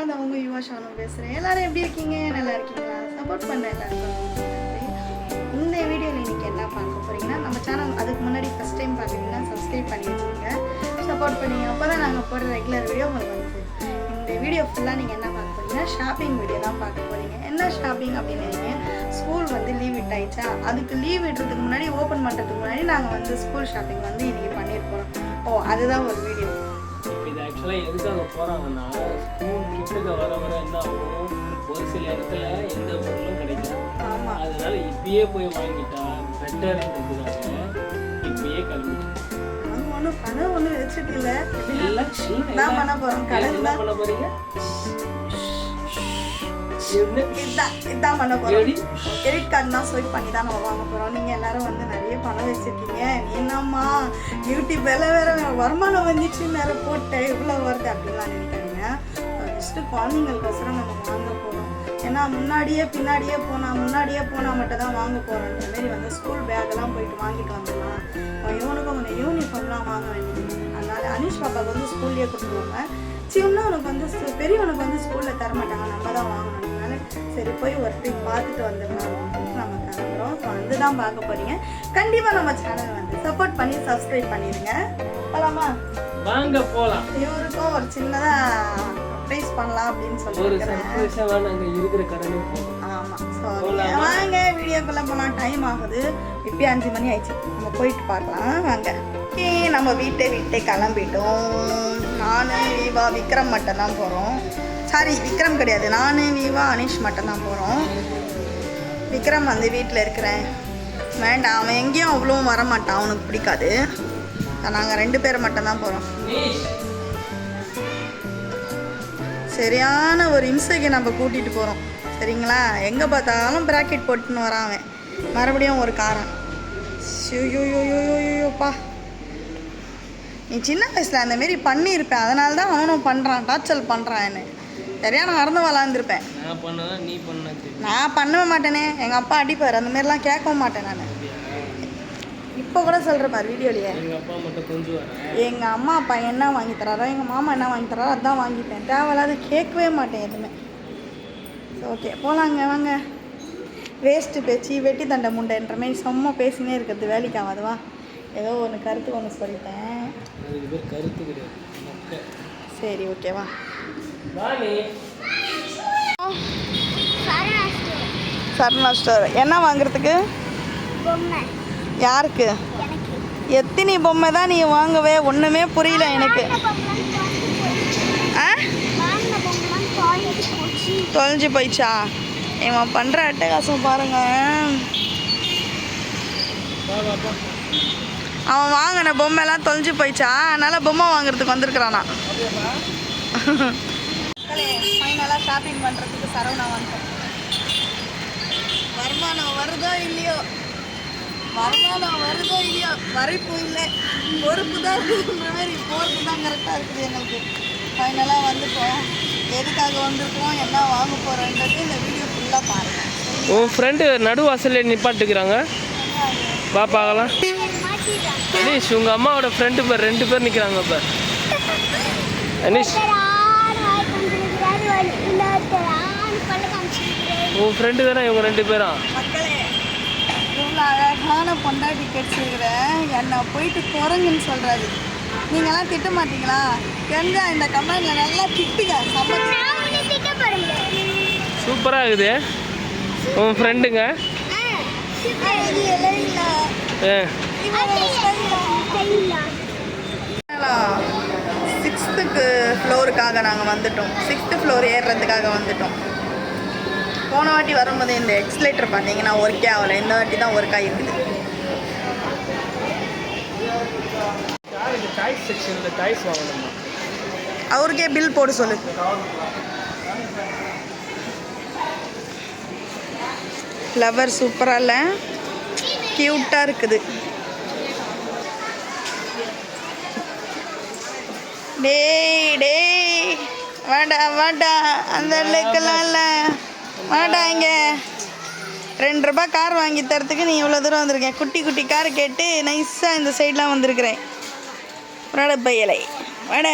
நான் தான் உங்கள் யுவா ஷானு பேசுகிறேன். எல்லோரும் எப்படி இருக்கீங்க? நல்லா இருக்கீங்களா? சப்போர்ட் பண்ண எல்லாருக்கும் இந்த வீடியோவில் இன்றைக்கி என்ன பார்க்க போகிறீங்கன்னா, நம்ம சேனல் அதுக்கு முன்னாடி ஃபஸ்ட் டைம் பார்க்குறீங்கன்னா சப்ஸ்கிரைப் பண்ணி வச்சுருங்க, சப்போர்ட் பண்ணி. அப்போ தான் நாங்கள் போடுற ரெகுலர் வீடியோ உங்களுக்கு வந்து இந்த வீடியோ ஃபுல்லாக நீங்கள் என்ன பார்க்க போகிறீங்கன்னா ஷாப்பிங் வீடியோ தான் பார்க்க போகிறீங்க. என்ன ஷாப்பிங் அப்படின்னு ஸ்கூல் வந்து லீவ் விட்டாயிடுச்சா, அதுக்கு லீவ் விடுறதுக்கு முன்னாடி ஓப்பன் பண்ணுறதுக்கு முன்னாடி நாங்கள் வந்து ஸ்கூல் ஷாப்பிங் வந்து இன்றைக்கி பண்ணியிருக்கோம். அதுதான் ஒரு வீடியோ. இது ஆக்சுவலாக எதுக்காக போகிறாங்கன்னா, ஸ்கூல் கிட்டக்க வர வர என்ன ஆகும், ஒரு சில இடத்துல எந்த பொருளும் கிடைக்கும். ஆமாம், அதனால இப்பயே போய் வாங்கிட்டா பெட்டர்ன்றதுக்காக இப்பயே கிளம்பிட்டோம். பணம் ஒன்றும் வச்சுட்டு இல்லை, என்ன பண்ண போகிறோம், கடையில் என்ன பண்ண போறீங்க? இதான் பண்ண போகிறோம். கிரெடிட் கார்டு தான் ஸ்வைப் பண்ணி தான் நம்ம வாங்க போகிறோம். நீங்கள் எல்லாரும் வந்து நிறைய பணம் வச்சுருக்கீங்க, என்னம்மா யூடியூப் வேலை வேறு வருமானம் வந்துச்சுன்னு வேறு போட்டேன், இவ்வளோ வருது அப்படின்லாம் நினைக்காதீங்க. ஃபஸ்ட்டு குழந்தைங்களுக்கோசரம் நம்ம வாங்க போகிறோம். ஏன்னா முன்னாடியே போனால் மட்டும் தான் வாங்க போகிறோன்ற மாரி வந்து ஸ்கூல் பேக்கெல்லாம் போயிட்டு வாங்கிட்டு வந்துடலாம். இவனுக்கும் கொஞ்சம் யூனிஃபார்ம்லாம் வாங்க வேண்டியது. அதனால் அனீஷ் பாப்பாவுக்கு வந்து ஸ்கூல்லேயே கொடுத்துருவாங்க. சின்னவனுக்கு வந்து பெரியவனுக்கு வந்து ஸ்கூலில் தரமாட்டாங்க, நம்ம தான் வாங்கணும். அதனால சரி போய் ஒரு ட்ரிப் பார்த்துட்டு வந்துடலாம் அப்படின்னு நம்ம கிளம்புறோம். ஸோ வந்து தான் பார்க்க போகிறீங்க. கண்டிப்பாக நம்ம சேனல் வந்து சப்போர்ட் பண்ணி சப்ஸ்கிரைப் பண்ணிடுங்க. போகலாமா? வாங்க போகலாம். இவருக்கும் ஒரு சின்னதாக சர்ப்ரைஸ் பண்ணலாம் அப்படின்னு சொல்லியிருக்கிறேன். இருக்கிற கடனே ஆமாம். ஸோ வாங்க வீடியோக்குள்ளே போகலாம். டைம் ஆகுது, இப்போயே 5 மணி ஆயிடுச்சு. நம்ம போயிட்டு பார்க்கலாம் வாங்க. ஓகே, நம்ம வீட்டை கிளம்பிட்டோம். நான் வீவா விக்ரம் மட்டும் தான் போகிறோம். சாரி, விக்ரம் கிடையாது, நான் வீவா அனீஷ் மட்டும் தான் போகிறோம். விக்ரம் வந்து வீட்டில் இருக்கிறேன். வேண்டாம், அவன் எங்கேயும் அவ்வளோ வரமாட்டான், அவனுக்கு பிடிக்காது. நாங்கள் 2 பேர் மட்டும்தான் போகிறோம். சரியான ஒரு இம்சைக்கு நம்ம கூட்டிகிட்டு போகிறோம், சரிங்களா? எங்கே பார்த்தாலும் ப்ராக்கெட் போட்டுன்னு வரான் அவன். மறுபடியும் ஒரு காரம். ஷூயோயோயோயோயோப்பா, நீ சின்ன வயசில் அந்தமாரி பண்ணியிருப்பேன், அதனால தான் அவனும் பண்ணுறான், டார்ச்சல் பண்ணுறான். என்ன சரியான மறந்து விளாண்டுருப்பேன். நான் பண்ணவே மாட்டேனே, எங்கள் அப்பா அடிப்பார், அந்தமாரிலாம் கேட்கவும் மாட்டேன் நான். இப்போ கூட சொல்கிறேன் பாரு வீடியோலையே, எங்கள் அம்மா அப்பா என்ன வாங்கி தராரோ, எங்கள் மாமா என்ன வாங்கி தராரோ அதான் வாங்கிட்டேன். தேவையில்லாத கேட்கவே மாட்டேன் எதுவுமே. ஓகே போகலாங்க வாங்க. வேஸ்ட்டு பேச்சு வெட்டி தண்டை முண்டைன்ற மாதிரி சும்மா பேசினே இருக்கிறது வேலைக்கு ஆகாதுவா. ஏதோ ஒன்று கருத்து ஒன்று சொல்லிட்டேன். சரி ஓகேவா. சரணா ஸ்டோர் என்ன வாங்குறதுக்கு? யாருக்கு? எத்தனை பொம்மை தான் நீ வாங்கவே? ஒன்றுமே புரியல எனக்கு. தொலைஞ்சு போயிடுச்சா? இவன் பண்ணுற அட்டகாசம் பாருங்க. அவன் வாங்கின பொம்மைலாம் தொலைஞ்சு போயிடுச்சா, அதனால் பொம்மை வாங்குறதுக்கு வந்திருக்கிறானா. ஃபைனலாக ஷாப்பிங் பண்ணுறதுக்கு சரவணா வந்துட்டோம். வருமானம் வருதோ இல்லையோ, வரைப்பு இல்லை, பொறுப்பு தான் இருக்குன்ற மாதிரி பொறுப்பு தான் கரெக்டாக இருக்குது எங்களுக்கு. ஃபைனலாக வந்துட்டோம். எதுக்காக வந்திருக்கோம், என்ன வாங்க போகிறோன்றது இந்த வீடியோ ஃபுல்லாக பாருங்கள். உன் ஃப்ரெண்டு நடுவாசல்ல நிப்பாட்டுக்கிறாங்க, பாப்பாங்களாம். அனீஷ், உங்கள் அம்மாவோட ஃப்ரெண்டு பேர் 2 பேர் நிற்கிறாங்க. இப்போ அனீஷ், உன் ஃப்ரெண்டு தானே இவங்க 2 பேரா? மக்களே, இவ்வளோ அழகான பொண்டாட்டி கிடைச்சிருக்கிறேன், என்னை போயிட்டு குரங்குன்னு சொல்கிறாரு. நீங்கள்லாம் திட்ட மாட்டீங்களா? தெரிஞ்சா இந்த கமெண்ட்ல நல்லா திட்டுங்க. சூப்பராக இருக்குது உன் ஃப்ரெண்டுங்க. 6th ஃப்ளோருக்காக நாங்கள் வந்துட்டோம். 6th ஃப்ளோர் ஏறுறதுக்காக வந்துட்டோம். போன வாட்டி வரும்போது இந்த எக்ஸ்லேட்டர் பார்த்தீங்கன்னா ஒர்க்கே ஆகலை, இந்த வாட்டி தான் ஒர்க் ஆகிருக்குது. அவருக்கே பில் போட சொல்லு. ஃப்ளவர் சூப்பராக இல்லை, க்யூட்டாக இருக்குது. டேய் வாடா அந்த லெக்கெல்லாம் இல்லை, வாடா இங்கே. 2 ரூபாய் கார் வாங்கி தரத்துக்கு நீ இவ்வளோ தூரம் வந்திருக்கேன். குட்டி கார் கேட்டு நைஸாக இந்த சைட்லாம் வந்திருக்கிறேன். வாட பையலை வாட.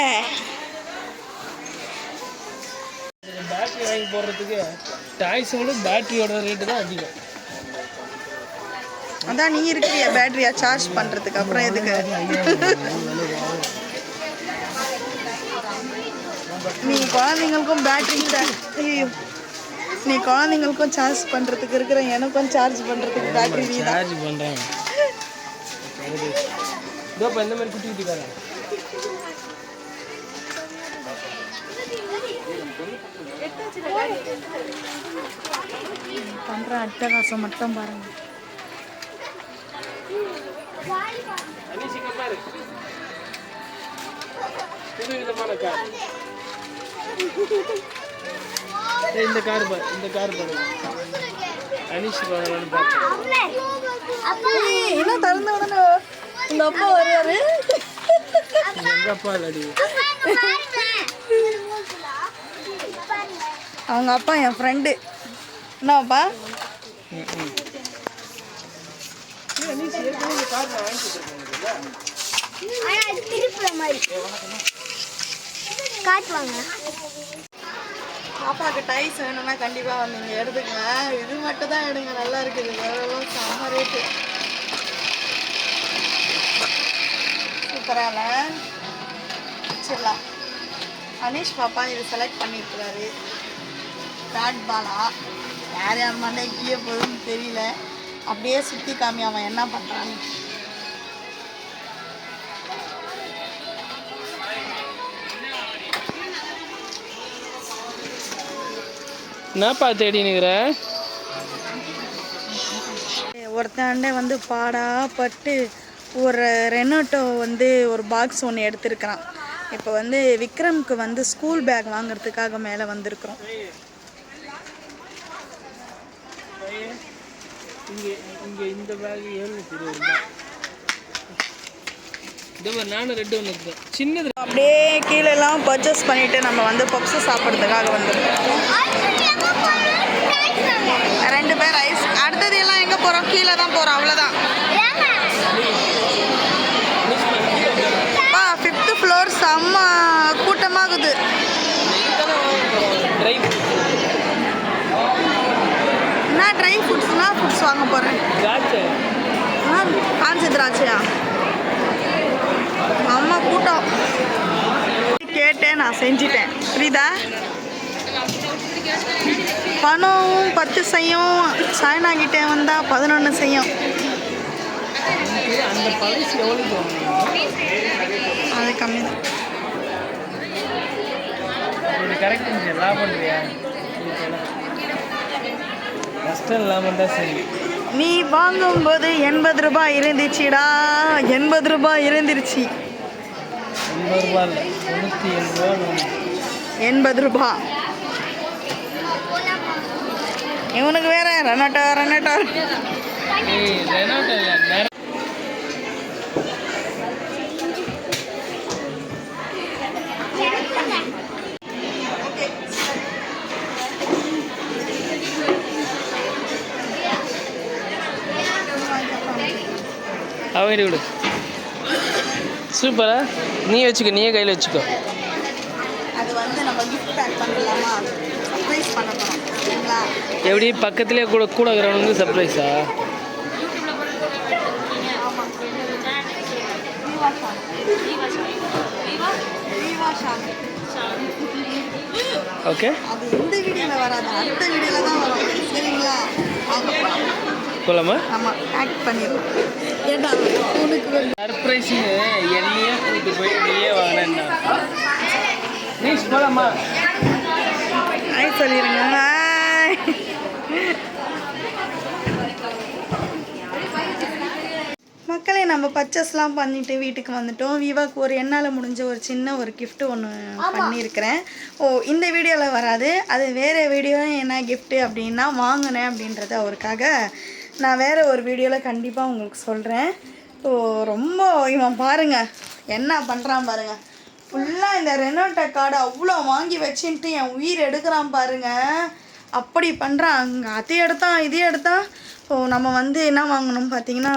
வாங்கி போடுறதுக்கு டாய்ஸோட பேட்டரியோட ரேட்டு தான் அதிகம். அதான் நீ இருக்கிறிய பேட்டரியா சார்ஜ் பண்ணுறதுக்கு, அப்புறம் எதுக்கு நீ குழந்தைங்களுக்கும் பேட்டரி ஐயோ நீ குழந்தைங்களுக்கும் சார்ஜ் பண்ணுறதுக்கு இருக்கிற, எனக்கும் சார்ஜ் பண்ணுறதுக்கு பேட்டரி நீ சார்ஜ் பண்ணுறேன். இதோ இப்போ இந்த மாதிரி குட்டி குட்டி காரன் பண்ணுற அட்டகாசம் மட்டும் பாருங்க. புது விதமான கார். இந்த கார் பாரு, இந்த கார் பாரு. அனிஷ் பாருன்னு பார்த்தேன். என்ன திறந்த உடனே உங்க அப்பா வருவாரு. எங்க அப்பா இல்லடி, அவங்க அப்பா என் ஃப்ரெண்டு. என்னப்பா பாப்பாவுக்கு டைஸ் வேணும்னா கண்டிப்பாக வந்து இங்கே எடுத்துக்கங்க. இது மட்டும் தான் எடுங்க, நல்லா இருக்குது. வேறெல்லாம் செம்ம ரேட்டு, சூப்பராக வச்சிடலாம். அனீஷ் பாப்பா இது செலக்ட் பண்ணியிருக்கிறாரு. பேட் பாலா யார் யார் மண்டே கீழே போகுதுன்னு தெரியல. அப்படியே சுற்றி காமி அவன் என்ன பண்ணுறான்னு. என்னப்பா தேடி நிற்கிற? ஒருத்தாண்டே வந்து பாடாப்பட்டு ஒரு ரெனோட்டோ வந்து ஒரு பாக்ஸ் ஒன்று எடுத்துருக்கிறான். இப்போ வந்து விக்ரம்க்கு வந்து ஸ்கூல் பேக் வாங்குறதுக்காக மேலே வந்திருக்கிறோம். இங்கே இந்த பேக் 720 ரூபாய். நானும் ரெண்டு ஒன்று சின்னது. அப்படியே கீழெல்லாம் பர்ச்சேஸ் பண்ணிட்டு நம்ம வந்து பப்ஸு சாப்பிட்றதுக்காக வந்துருக்கோம். 2 பேர் ஐஸ். அடுத்தது எல்லாம் எங்கே போகிறோம்? கீழே தான் போகிறோம், அவ்வளோதான். 5th floor செம்ம கூட்டமாகுது. என்ன ட்ரை ஃப்ரூட்ஸ்னா ஃப்ரூட்ஸ் வாங்க போகிறேன். காஞ்ச திராட்சையா? அம்மா கூட்டம் கேட்டேன், நான் செஞ்சிட்டேன். புரியுதா? பணம் 10 செய்யும், சாய்னா கிட்டே வந்தால் 11 செய்யும். அது கம்மி தான். நீ வாங்கும்போது 80 ரூபாய் இருந்துச்சுடா. 80 ரூபாய் இருந்துருச்சு. 80 ரூபாய். இவனுக்கு வேற ரெனோட்டோ ரெனோட்டோ. அவங்க விடு. சூப்பரா, நீ வச்சுக்கோ, நீயே கையில் வச்சுக்கோ. அது வந்து நம்ம கிஃப்ட் பேக் பண்ணலாமா, சர்ப்ரைஸ் பண்ண போறோம். சரிங்களா? எப்படி பக்கத்துலேயே கூட கூட இருக்கிறவங்களுக்கு சர்ப்ரைஸா? ஓகே, அது இந்த வீடியோவில் வராது, அடுத்த வீடியோவில் தான் வரும். சரிங்களா? போலாமா? ஆமாம், ஆக்ட் பண்ணிடுவோம். ஏண்டா உனக்கு வந்து சர்ப்ரைஸுன்னு என்னையே கூப்பிட்டு போய் நீயே வாங்கினேன்னா ப்ளீஸ் போலாமா? ஹாய் சொல்லிடுங்க. ஹாய். மக்களே, நம்ம பர்ச்சேஸ்லாம் பண்ணிவிட்டு வீட்டுக்கு வந்துட்டோம். விவாக்கு ஒரு என்னால் முடிஞ்ச ஒரு சின்ன ஒரு கிஃப்ட்டு ஒன்று பண்ணியிருக்கிறேன். இந்த வீடியோவில் வராது, அது வேறு வீடியோ. என்ன கிஃப்ட்டு அப்படின்னா வாங்கினேன் அப்படின்றது அவருக்காக நான் வேறு ஒரு வீடியோவில் கண்டிப்பாக உங்களுக்கு சொல்கிறேன். ரொம்ப இவன் பாருங்கள் என்ன பண்ணுறான் பாருங்கள். ஃபுல்லாக இந்த ரெனோட்டோ கார்டு அவ்வளோ வாங்கி வச்சுன்ட்டு என் உயிர் எடுக்கிறான் பாருங்கள். அப்படி பண்ணுறான். அங்கே அது எடுத்தான் இது எடுத்தான். நம்ம வந்து என்ன வாங்கணும் பார்த்தீங்கன்னா,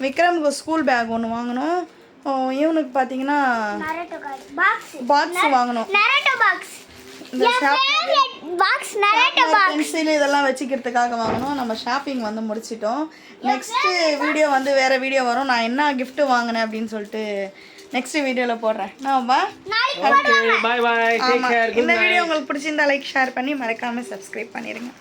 விக்ரமுக்கு ஸ்கூல் பேக் ஒன்று வாங்கணும். இவனுக்கு பார்த்தீங்கன்னா பாக்ஸ் வாங்கணும். இந்த பாக்ஸ் நரேட்டர் பாக்ஸ் பென்சில் இதெல்லாம் வச்சுக்கிறதுக்காக வாங்கணும். நம்ம ஷாப்பிங் வந்து முடிச்சிட்டோம். நெக்ஸ்ட் வீடியோ வந்து வேற வீடியோ வரும். நான் என்ன gift வாங்கினேன் அப்படின்னு சொல்லிட்டு நெக்ஸ்ட் வீடியோல போடுறேன். நாம okay bye bye take care. இந்த வீடியோ உங்களுக்கு பிடிச்சிருந்தா லைக் ஷேர் பண்ணி மறக்காம சப்ஸ்கிரைப் பண்ணிடுங்க.